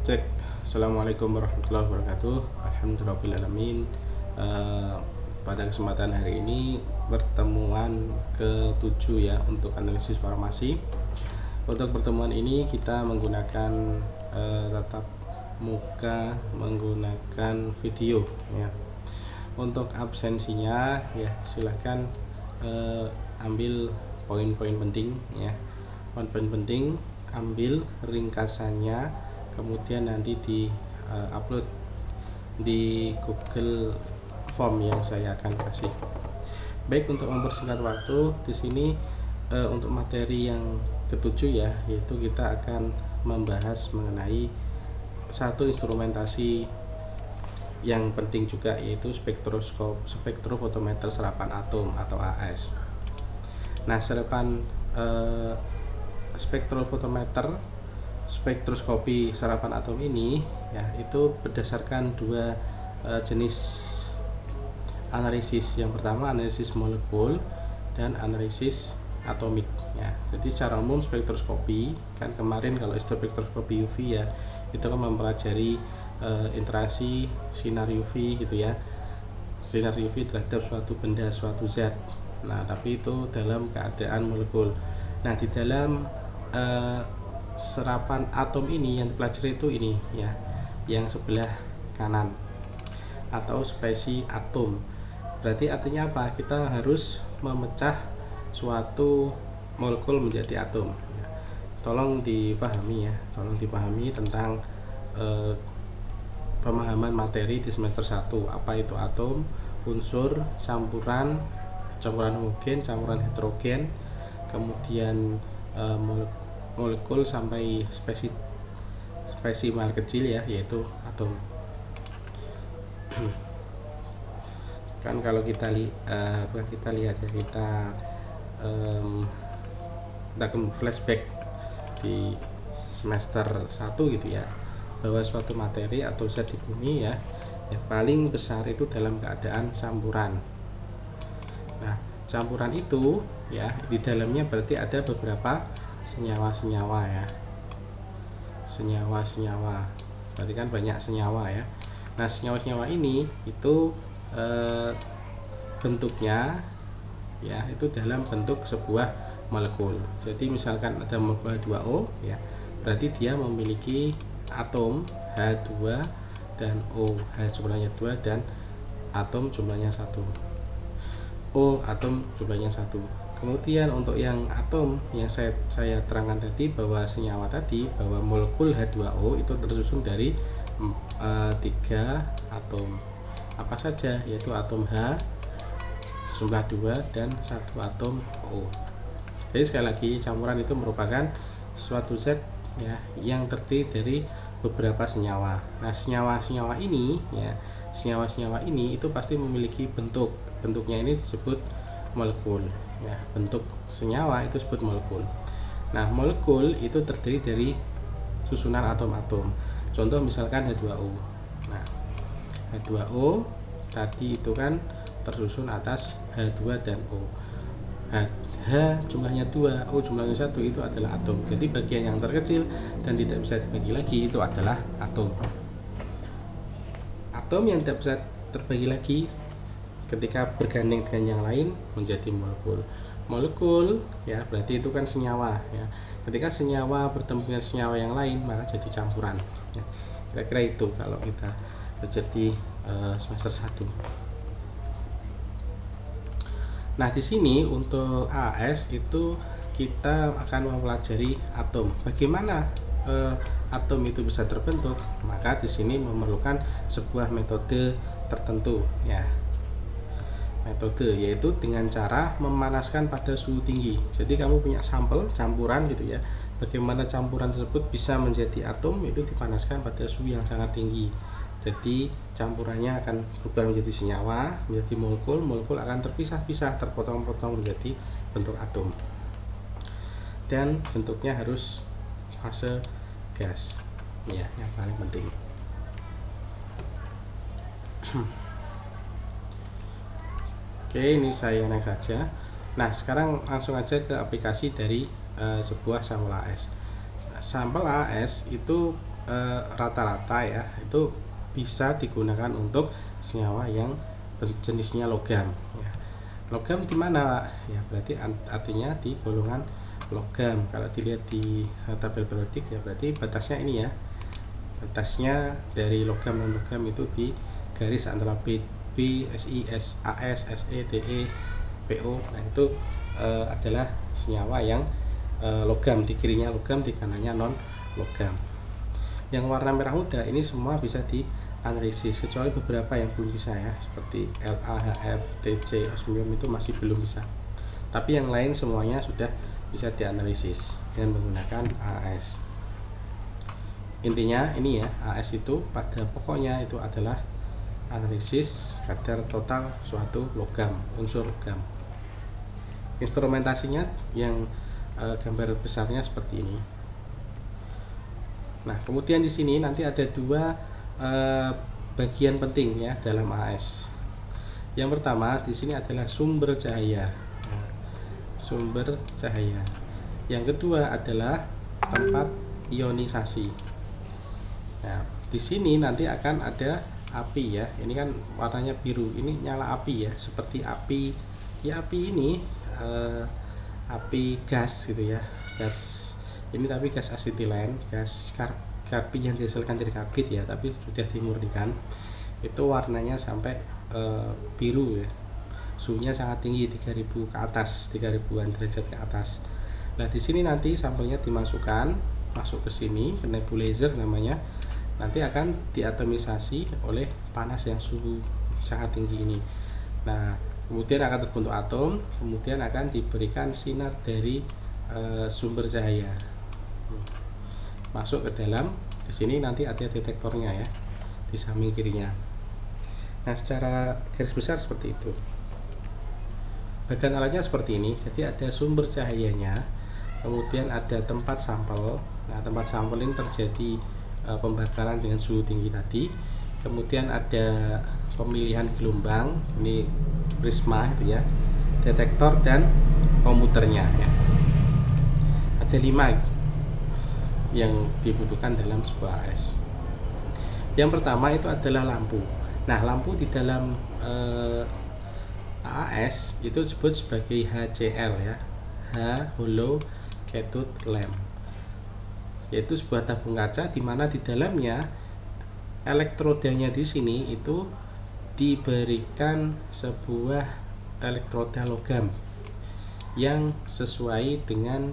Cek. Assalamualaikum warahmatullahi wabarakatuh. Alhamdulillahirrahmanirrahim. Pada kesempatan hari ini pertemuan ke-7 ya untuk analisis farmasi. Untuk pertemuan ini kita menggunakan tatap muka, menggunakan video ya. Untuk absensinya ya silahkan ambil poin-poin penting ya. Poin-poin penting ambil ringkasannya, kemudian nanti di upload di Google Form yang saya akan kasih. Baik, untuk mempersingkat waktu di sini untuk materi yang ketujuh ya, yaitu kita akan membahas mengenai satu instrumentasi yang penting juga, yaitu spektrofotometer serapan atom atau AS. Nah, serapan spektroskopi serapan atom ini ya itu berdasarkan dua jenis analisis. Yang pertama analisis molekul dan analisis atomik ya. Jadi secara umum spektroskopi kan kemarin kalau spektroskopi UV ya itu kan mempelajari interaksi sinar UV gitu ya, sinar UV terhadap suatu benda, suatu zat. Nah, tapi itu dalam keadaan molekul. Nah, di dalam serapan atom ini yang dipelajari itu ini ya, yang sebelah kanan atau spesi atom. Berarti artinya apa? Kita harus memecah suatu molekul menjadi atom. Tolong dipahami ya, tolong dipahami tentang pemahaman materi di semester 1. Apa itu atom, unsur, campuran homogen, campuran heterogen, kemudian molekul sampai spesimen kecil ya, yaitu atom. Kan kalau kita lihat ya, kita flashback di semester 1 gitu ya, bahwa suatu materi atau zat di bumi ya, yang paling besar itu dalam keadaan campuran. Nah, campuran itu ya di dalamnya berarti ada beberapa senyawa-senyawa ya, senyawa-senyawa, berarti kan banyak senyawa ya. Nah, senyawa-senyawa ini itu bentuknya ya itu dalam bentuk sebuah molekul. Jadi misalkan ada molekul H2O ya, berarti dia memiliki atom H2 dan O, H jumlahnya 2 dan atom jumlahnya 1, O atom jumlahnya 1. Kemudian untuk yang atom yang saya terangkan tadi, bahwa senyawa tadi, bahwa molekul H2O itu tersusun dari 3 atom. Apa saja? Yaitu atom H jumlah 2 dan 1 atom O. Jadi sekali lagi, campuran itu merupakan suatu zat ya yang terdiri dari beberapa senyawa. Nah, senyawa-senyawa ini ya, senyawa-senyawa ini itu pasti memiliki bentuknya ini disebut molekul ya, bentuk senyawa itu disebut molekul. Nah, molekul itu terdiri dari susunan atom-atom. Contoh misalkan H2O. Nah, H2O tadi itu kan tersusun atas H2 dan O. H jumlahnya 2, O jumlahnya 1 itu adalah atom. Jadi bagian yang terkecil dan tidak bisa dibagi lagi itu adalah atom. Atom yang tidak bisa terbagi lagi ketika bergandeng dengan yang lain menjadi molekul. Molekul ya berarti itu kan senyawa ya. Ketika senyawa bertemu dengan senyawa yang lain maka jadi campuran ya. Kira-kira itu kalau kita terjadi semester 1. Nah, di sini untuk AS itu kita akan mempelajari atom. Bagaimana atom itu bisa terbentuk? Maka di sini memerlukan sebuah metode tertentu ya. Metode yaitu dengan cara memanaskan pada suhu tinggi. Jadi kamu punya sampel campuran gitu ya. Bagaimana campuran tersebut bisa menjadi atom, itu dipanaskan pada suhu yang sangat tinggi. Jadi campurannya akan berubah menjadi senyawa, menjadi molekul, molekul akan terpisah-pisah, terpotong-potong menjadi bentuk atom. Dan bentuknya harus fase gas. Ya, yang paling penting. Oke, ini saya next saja. Nah, sekarang langsung aja ke aplikasi dari sebuah sampel AS. Sampel AS itu rata-rata ya itu bisa digunakan untuk senyawa yang jenisnya logam ya. Logam di mana Pak? Ya berarti artinya di golongan logam. Kalau dilihat di tabel periodik ya berarti batasnya ini ya, batasnya dari logam dan logam itu di garis antara B, SI, AS, SE, DE, PO. Nah itu adalah senyawa yang logam, di kirinya logam, di kanannya non logam. Yang warna merah muda ini semua bisa dianalisis, kecuali beberapa yang belum bisa ya, seperti La, HF, TC, osmium itu masih belum bisa. Tapi yang lain semuanya sudah bisa dianalisis dengan menggunakan AS. Intinya ini ya, AS itu pada pokoknya itu adalah analisis kadar total suatu logam, unsur logam. Instrumentasinya yang gambar besarnya seperti ini. Nah, kemudian di sini nanti ada dua bagian penting ya dalam AS. Yang pertama di sini adalah sumber cahaya. Nah, sumber cahaya. Yang kedua adalah tempat ionisasi. Nah, di sini nanti akan ada api ya. Ini kan warnanya biru. Ini nyala api ya, seperti api ya, api ini api gas gitu ya. Gas ini tapi gas asetilen, gas karbit yang dihasilkan dari karbit ya, tapi sudah dimurnikan. Itu warnanya sampai biru ya. Suhunya sangat tinggi, 3000 ke atas, 3000-an derajat ke atas. Nah, di sini nanti sampelnya dimasukkan, masuk ke sini, ke nebulizer namanya. Nanti akan diatomisasi oleh panas yang suhu sangat tinggi ini. Nah, kemudian akan terbentuk atom, kemudian akan diberikan sinar dari sumber cahaya masuk ke dalam. Di sini nanti ada detektornya ya di samping kirinya. Nah, secara garis besar seperti itu. Bagian alatnya seperti ini. Jadi ada sumber cahayanya, kemudian ada tempat sampel. Nah, tempat sampel ini terjadi pembakaran dengan suhu tinggi tadi. Kemudian ada pemilihan gelombang, ini prisma itu ya, detektor dan komuternya ya. Ada 5 yang dibutuhkan dalam sebuah AS. Yang pertama itu adalah lampu. Nah, lampu di dalam AS itu disebut sebagai HCL ya, hollow cathode lamp, yaitu sebuah tabung kaca di mana di dalamnya elektrodanya di sini itu diberikan sebuah elektroda logam yang sesuai dengan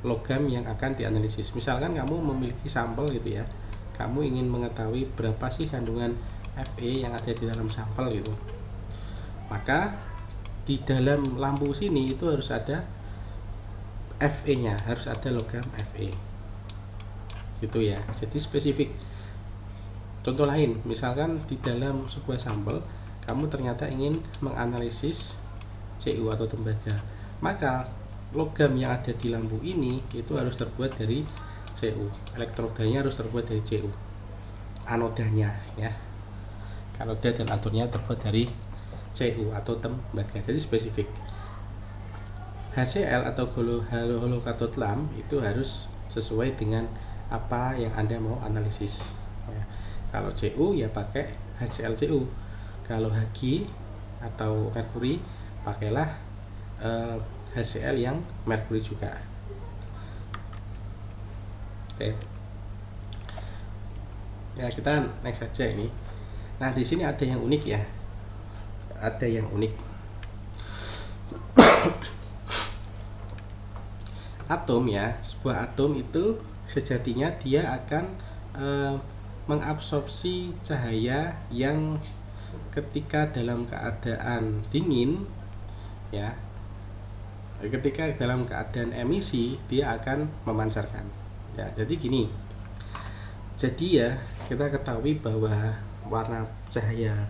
logam yang akan dianalisis. Misalkan kamu memiliki sampel gitu ya, kamu ingin mengetahui berapa sih kandungan Fe yang ada di dalam sampel gitu, maka di dalam lampu sini itu harus ada Fe nya, harus ada logam Fe gitu ya. Jadi spesifik. Contoh lain, misalkan di dalam sebuah sampel kamu ternyata ingin menganalisis Cu atau tembaga, maka logam yang ada di lampu ini itu harus terbuat dari Cu, elektrodanya harus terbuat dari Cu, anodanya ya, anoda dan aturnya terbuat dari Cu atau tembaga. Jadi spesifik. HCl atau hollow cathode lamp itu harus sesuai dengan apa yang Anda mau analisis ya. Kalau Cu ya pakai HClCu, kalau Hg atau merkuri pakailah HCl yang merkuri juga. Oke. Ya, kita next saja ini. Nah, di sini ada yang unik ya. Ada yang unik. Atom ya, sebuah atom itu sejatinya dia akan mengabsorpsi cahaya yang ketika dalam keadaan dingin ya, ketika dalam keadaan emisi dia akan memancarkan ya. Jadi gini, jadi ya kita ketahui bahwa warna cahaya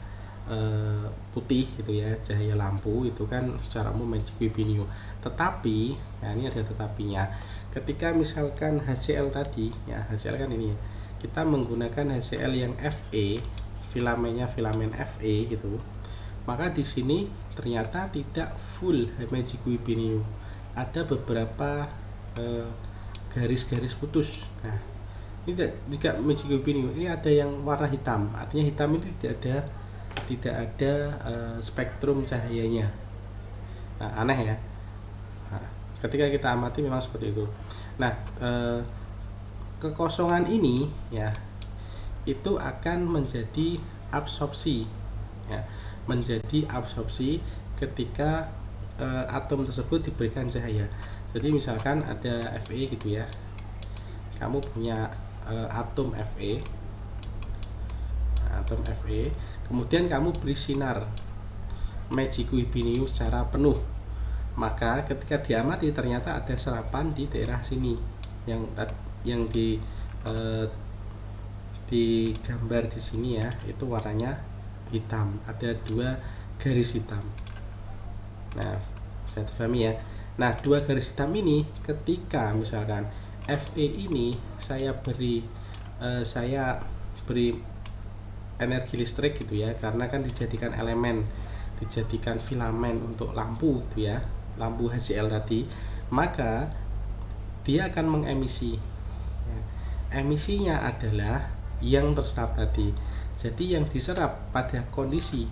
putih gitu ya, cahaya lampu itu kan secara umum magic wibinio. Tetapi nah ini ada tetapinya, ketika misalkan HCl tadi ya, HCl kan ini ya, kita menggunakan HCl yang Fe, filamennya filamen Fe gitu, maka di sini ternyata tidak full magic wibinio, ada beberapa garis-garis putus. Nah, Ini jika Michiko Binio ini ada yang warna hitam, artinya hitam itu tidak ada spektrum cahayanya. Nah, aneh ya. Nah, ketika kita amati memang seperti itu. Nah, kekosongan ini ya itu akan menjadi absorpsi ya, menjadi absorpsi ketika atom tersebut diberikan cahaya. Jadi misalkan ada Fe gitu ya, kamu punya atom Fe, kemudian kamu beri sinar Michiko Binio secara penuh, maka ketika diamati ternyata ada serapan di daerah sini yang di gambar di sini ya, itu warnanya hitam, ada 2 garis hitam. Nah, bisa dipahami ya. Nah, 2 garis hitam ini ketika misalkan Fe ini saya beri energi listrik gitu ya, karena kan dijadikan elemen, dijadikan filamen untuk lampu gitu ya, lampu HCl tadi, maka dia akan mengemisi. Emisinya adalah yang terserap tadi. Jadi yang diserap pada kondisi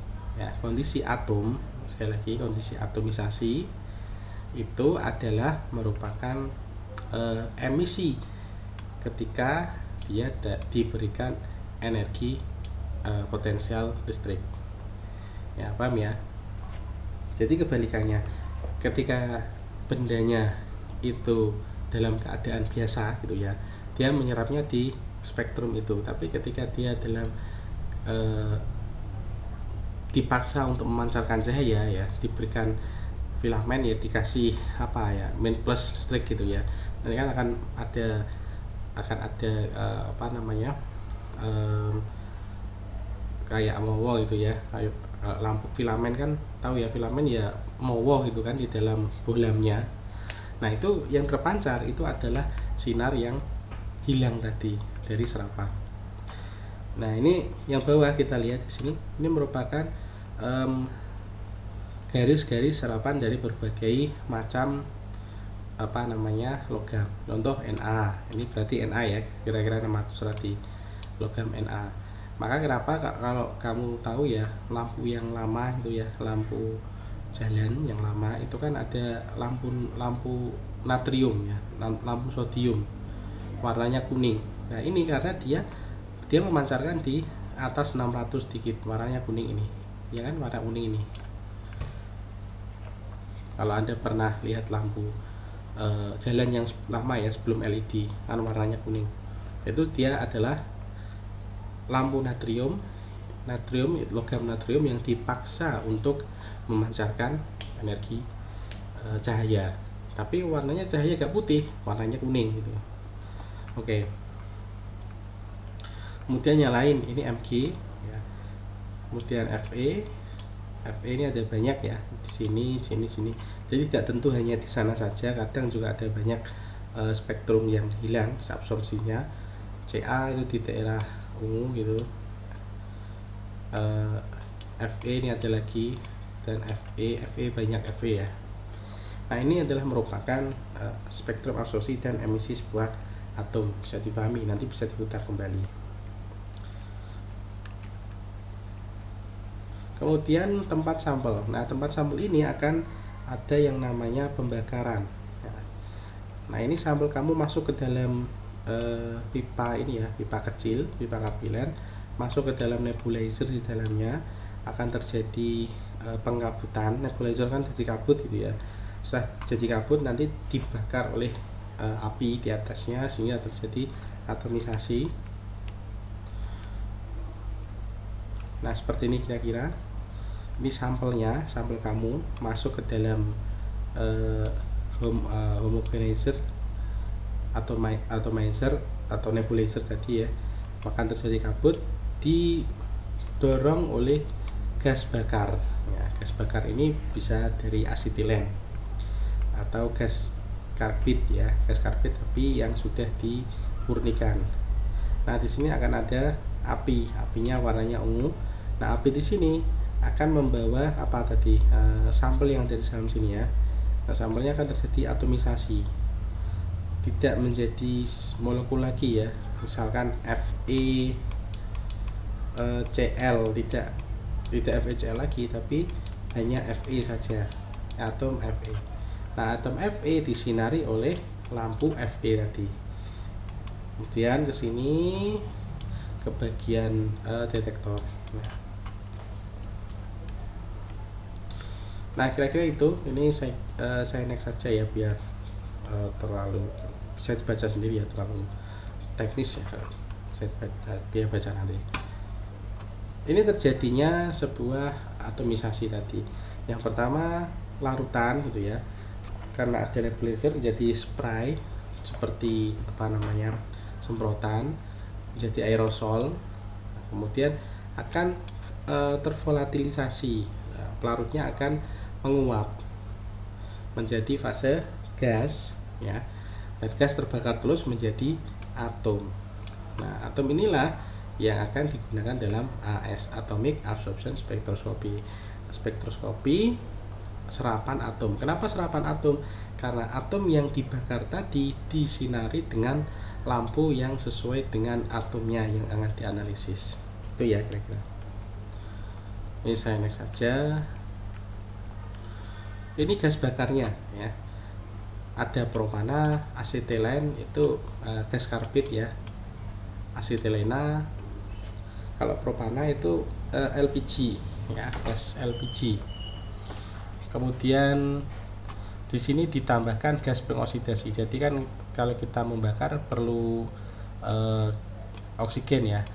atom, sekali lagi kondisi atomisasi itu adalah merupakan emisi ketika dia diberikan energi potensial listrik. Ya, paham ya? Jadi kebalikannya, ketika bendanya itu dalam keadaan biasa gitu ya, dia menyerapnya di spektrum itu, tapi ketika dia dalam dipaksa untuk memancarkan cahaya ya, diberikan filamen ya, dikasih min plus listrik gitu ya, nanti kan akan ada kayak mowo gitu ya, kayak lampu filamen kan, tahu ya filamen ya, mowo gitu kan di dalam bohlamnya. Nah, itu yang terpancar itu adalah sinar yang hilang tadi dari serapan. Nah, ini yang bawah kita lihat di sini, ini merupakan garis-garis serapan dari berbagai macam logam. Contoh Na, ini berarti Na ya, kira-kira 600 tadi logam Na. Maka kenapa kalau kamu tahu ya, lampu yang lama itu ya, lampu jalan yang lama itu kan ada lampu natrium ya, lampu sodium, warnanya kuning. Nah, ini karena dia memancarkan di atas 600 dikit, warnanya kuning ini ya kan, warna kuning ini. Kalau Anda pernah lihat lampu jalan yang lama ya, sebelum LED kan warnanya kuning, itu dia adalah lampu natrium, logam natrium yang dipaksa untuk memancarkan energi cahaya, tapi warnanya cahaya gak putih, warnanya kuning gitu. Oke. Kemudian yang lain ini Mg ya. Kemudian Fe ini ada banyak ya, di sini. Jadi tidak tentu hanya di sana saja, kadang juga ada banyak spektrum yang hilang absorpsinya. Ca itu di daerah ungu gitu. Fe ini ada lagi, dan Fe banyak Fe ya. Nah, ini adalah merupakan spektrum absorpsi dan emisi sebuah atom, bisa dipahami, nanti bisa diputar kembali. Kemudian tempat sampel. Nah, tempat sampel ini akan ada yang namanya pembakaran. Nah, ini sampel kamu masuk ke dalam pipa ini ya, pipa kecil, pipa kapiler, masuk ke dalam nebulizer, di dalamnya akan terjadi pengkabutan. Nebulizer kan jadi kabut gitu ya. Setelah jadi kabut nanti dibakar oleh api di atasnya sehingga terjadi atomisasi. Nah, seperti ini kira-kira. Ini sampelnya, sampel kamu masuk ke dalam homogenizer atomizer atau nebulizer tadi ya, maka terjadi kabut, didorong oleh gas bakar ya. Gas bakar ini bisa dari asetilen atau gas karbit ya, gas karbit tapi yang sudah dimurnikan. Nah, di sini akan ada apinya warnanya ungu. Nah, api di sini akan membawa sampel yang ada di dalam sini ya. Nah, sampelnya akan terjadi atomisasi. tidak menjadi molekul lagi ya, misalkan FeCl, tidak FeCl lagi, tapi hanya Fe saja, atom Fe. Nah, atom Fe disinari oleh lampu Fe tadi. Kemudian ke sini ke bagian detektor. Nah, kira-kira itu. Ini saya next saja ya, biar terlalu bisa dibaca sendiri ya, terlalu teknis ya, saya biar baca nanti. Ini terjadinya sebuah atomisasi tadi. Yang pertama larutan gitu ya, karena ada nebulizer menjadi spray, seperti semprotan, menjadi aerosol. Kemudian akan tervolatilisasi, pelarutnya akan menguap menjadi fase gas ya, dan gas terbakar terus menjadi atom. Nah, atom inilah yang akan digunakan dalam AS, Atomic Absorption Spectroscopy. Spektroskopi serapan atom. Kenapa serapan atom? Karena atom yang dibakar tadi disinari dengan lampu yang sesuai dengan atomnya yang akan dianalisis. Itu ya kira-kira. Ini saya next saja. Ini gas bakarnya ya. Ada propana, asetilen, itu gas karbit ya. Asetilena. Kalau propana itu LPG ya, gas LPG. Kemudian di sini ditambahkan gas pengoksidasi. Jadi kan kalau kita membakar perlu oksigen ya.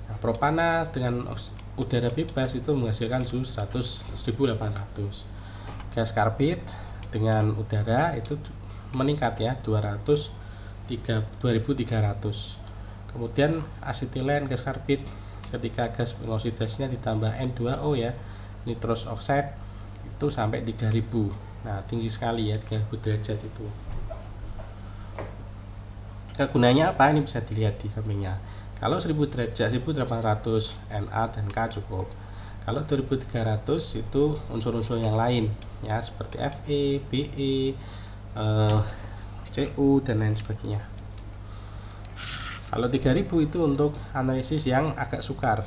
Nah, propana dengan udara bebas itu menghasilkan suhu 1800. Gas karbit dengan udara itu meningkat ya, 2300. Kemudian asetilen, gas karbit, ketika gas pengoksidasinya ditambah N2O ya, nitrous oxide, itu sampai 3000. Nah, tinggi sekali ya, 3000 derajat itu. Kegunaannya apa? Ini bisa dilihat di sampingnya. Kalau 1000 derajat, 1800 Na dan K cukup. Kalau 2300 itu unsur-unsur yang lain ya, seperti Fe, Be, Cu dan lain sebagainya. Kalau 3000 itu untuk analisis yang agak sukar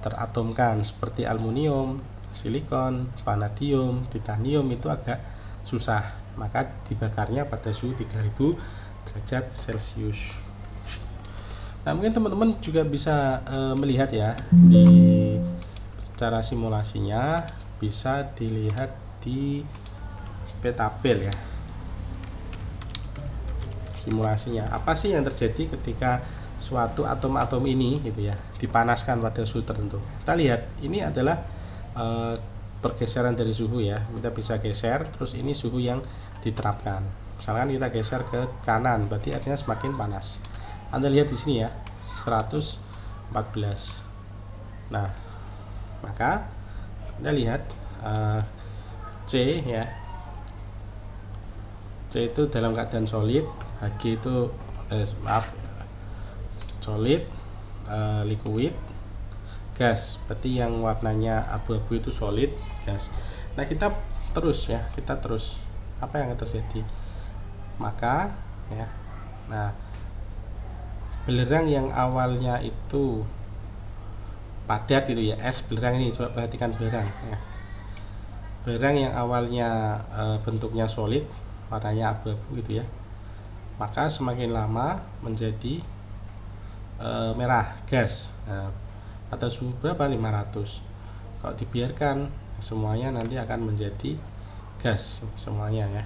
teratomkan, seperti aluminium, silikon, vanadium, titanium, itu agak susah, maka dibakarnya pada suhu 3000 derajat Celcius. Nah, mungkin teman-teman juga bisa melihat ya, di secara simulasinya bisa dilihat di petabel ya, simulasinya apa sih yang terjadi ketika suatu atom-atom ini gitu ya dipanaskan pada suhu tertentu. Kita lihat ini adalah pergeseran dari suhu ya, kita bisa geser, terus ini suhu yang diterapkan. Misalkan kita geser ke kanan, berarti artinya semakin panas. Anda lihat di sini ya, 114. Nah, maka Anda lihat C ya, C itu dalam keadaan solid, Hg itu solid, liquid, gas. Berarti yang warnanya abu-abu itu solid, gas. Nah, kita terus apa yang akan terjadi? Maka ya, nah, belerang yang awalnya itu padat itu ya, es belerang ini, coba perhatikan belerang ya. Belerang yang awalnya bentuknya solid, warnanya abu-abu gitu ya, maka semakin lama menjadi merah, gas. Nah, pada suhu berapa? 500. Kalau dibiarkan semuanya nanti akan menjadi gas semuanya ya.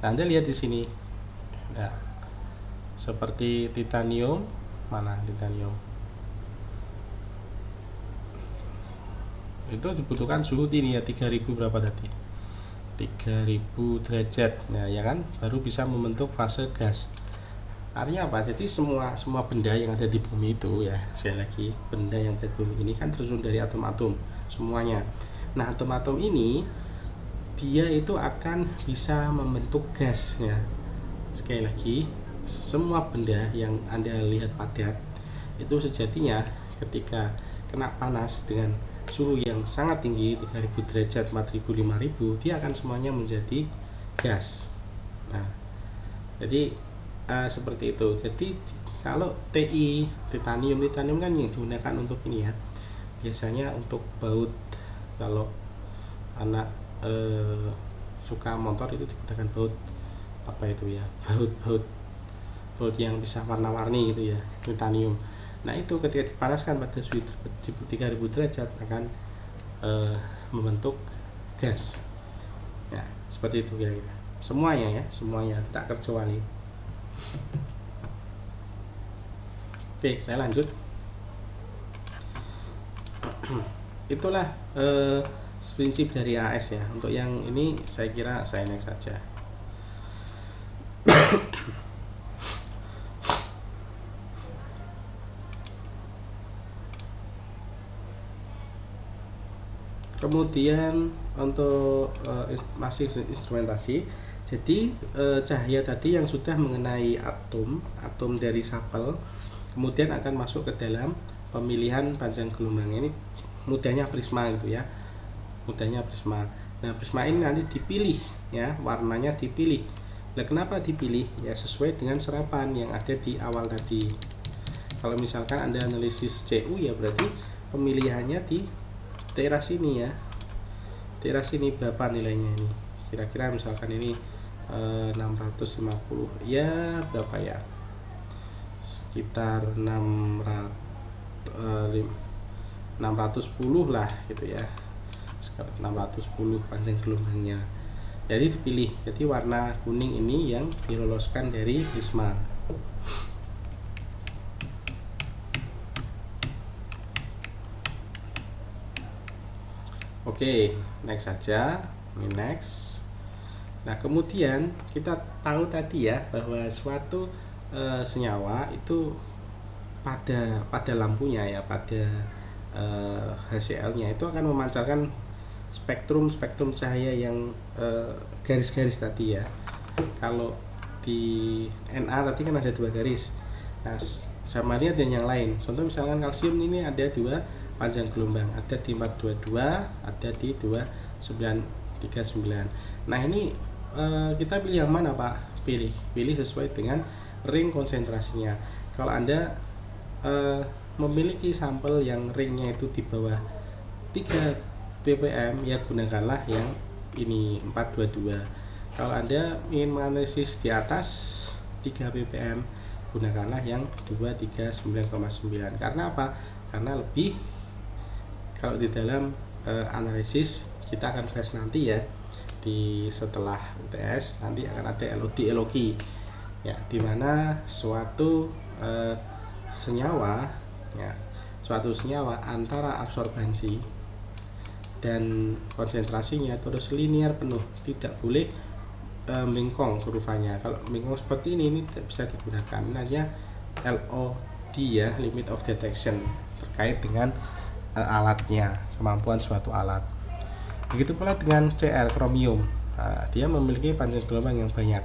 Nah, Anda lihat di sini ya, seperti titanium, mana titanium itu dibutuhkan suhu tinggi ya, 3000 berapa tadi, 3000 derajat. Nah ya kan, baru bisa membentuk fase gas. Artinya apa? Jadi semua benda yang ada di bumi itu ya, sekali lagi, benda yang ada di bumi ini kan tersusun dari atom-atom semuanya. Nah, atom-atom ini dia itu akan bisa membentuk gas ya. Sekali lagi, semua benda yang Anda lihat padat itu sejatinya ketika kena panas dengan suhu yang sangat tinggi, 3000 derajat, 4000, 5000, dia akan semuanya menjadi gas. Nah, jadi seperti itu. Jadi kalau Ti titanium kan yang digunakan untuk ini ya, biasanya untuk baut. Kalau anak suka motor itu digunakan baut apa itu ya, baut yang bisa warna-warni gitu ya, titanium. Nah itu ketika dipanaskan pada suhu 3000 derajat akan membentuk gas ya, seperti itu kira-kira semuanya ya, semuanya tak kecuali. Oke, saya lanjut. Itulah prinsip dari AS ya. Untuk yang ini saya kira saya next saja. Kemudian untuk masih instrumentasi. Jadi cahaya tadi yang sudah mengenai atom dari sapel kemudian akan masuk ke dalam pemilihan panjang gelombang. Ini mudahnya prisma gitu ya, mudahnya prisma. Nah prisma ini nanti dipilih ya, warnanya dipilih. Nah kenapa dipilih ya, sesuai dengan serapan yang ada di awal tadi. Kalau misalkan Anda analisis CU ya berarti pemilihannya di teras ini ya, teras ini berapa nilainya ini, kira-kira misalkan ini 650 ya, berapa ya, sekitar 610 lah gitu ya, sekitar 610 panjang gelombangnya. Jadi dipilih, jadi warna kuning ini yang diloloskan dari prisma. Oke, next saja. Ini next. Nah, kemudian kita tahu tadi ya bahwa suatu senyawa itu pada lampunya ya, pada HCl-nya itu akan memancarkan spektrum cahaya yang garis-garis tadi ya. Kalau di Na tadi kan ada 2 garis. Nah, sama lihat dengan yang lain. Contoh misalkan kalsium ini ada 2 panjang gelombang, ada di 422, ada di 2939. Nah ini kita pilih yang mana Pak? Pilih sesuai dengan ring konsentrasinya. Kalau Anda memiliki sampel yang ringnya itu di bawah 3 ppm ya gunakanlah yang ini 422. Kalau Anda ingin menganalisis di atas 3 ppm gunakanlah yang 239,9. Karena apa? Karena lebih, kalau di dalam analisis kita akan bahas nanti ya, di setelah UTS nanti akan ada LOD ya, dimana suatu senyawa ya, suatu senyawa antara absorbansi dan konsentrasinya terus linear penuh, tidak boleh mengkong kurvanya. Kalau mengkong seperti ini tidak bisa digunakan. Namanya LOD ya, limit of detection, terkait dengan alatnya, kemampuan suatu alat. Begitu pula dengan Cr, kromium. Nah, dia memiliki panjang gelombang yang banyak,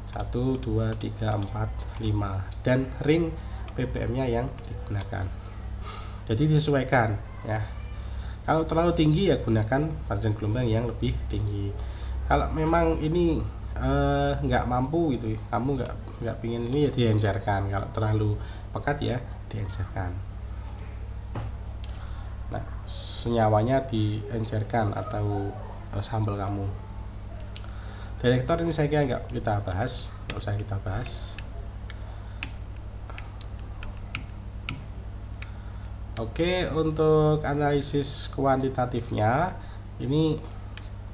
1, 2, 3, 4, 5, dan ring ppm-nya yang digunakan. Jadi disesuaikan ya. Kalau terlalu tinggi ya gunakan panjang gelombang yang lebih tinggi. Kalau memang ini nggak mampu gitu, kamu nggak pingin ini ya diencerkan. Kalau terlalu pekat ya diencerkan. Nah, senyawanya diencerkan atau sampel kamu. Detektor ini saya kira nggak usah kita bahas. Oke, untuk analisis kuantitatifnya ini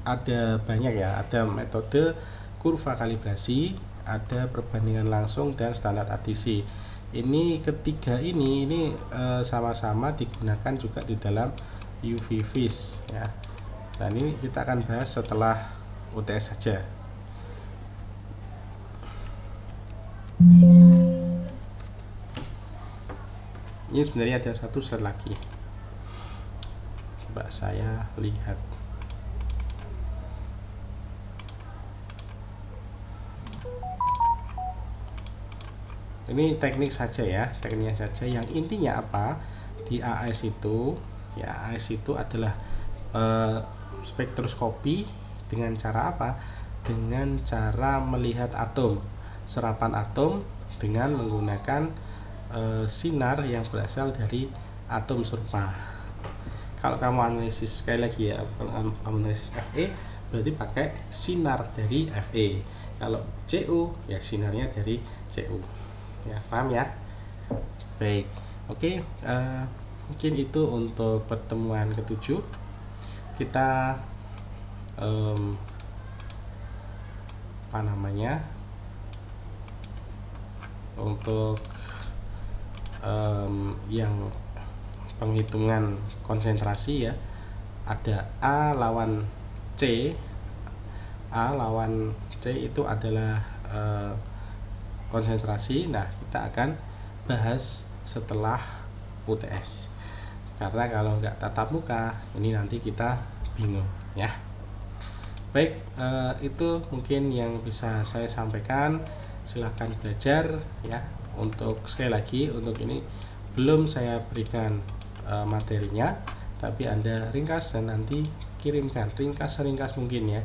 ada banyak ya, ada metode kurva kalibrasi, ada perbandingan langsung dan standar adisi. Ini ketiga ini sama-sama digunakan juga di dalam UV vis ya. Nah ini kita akan bahas setelah UTS saja. Ini sebenarnya ada satu slide lagi, coba saya lihat. Ini tekniknya saja yang intinya apa di AS itu ya, AS itu adalah spektroskopi dengan cara apa, dengan cara melihat atom, serapan atom dengan menggunakan sinar yang berasal dari atom serupa. Kalau kamu analisis, sekali lagi ya, kalau kamu analisis Fe berarti pakai sinar dari Fe. Kalau Cu ya sinarnya dari Cu. Ya, paham ya? Baik. Oke, mungkin itu untuk pertemuan ke-7. Kita untuk yang penghitungan konsentrasi ya, ada A lawan C. A lawan C itu adalah konsentrasi. Nah, kita akan bahas setelah UTS, karena kalau nggak tatap muka ini nanti kita bingung ya. Baik, itu mungkin yang bisa saya sampaikan. Silahkan belajar ya. Untuk sekali lagi, untuk ini belum saya berikan materinya, tapi Anda ringkas dan nanti kirimkan ringkas mungkin ya.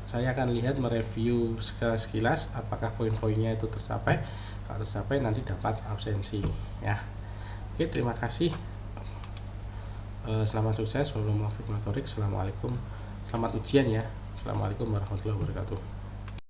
Saya akan lihat, mereview sekilas apakah poin-poinnya itu tercapai. Kalau tercapai nanti dapat absensi ya. Oke, terima kasih. Selamat sukses. Wabillahi taufiq wal hidayah. Assalamualaikum. Selamat ujian ya. Assalamualaikum warahmatullahi wabarakatuh.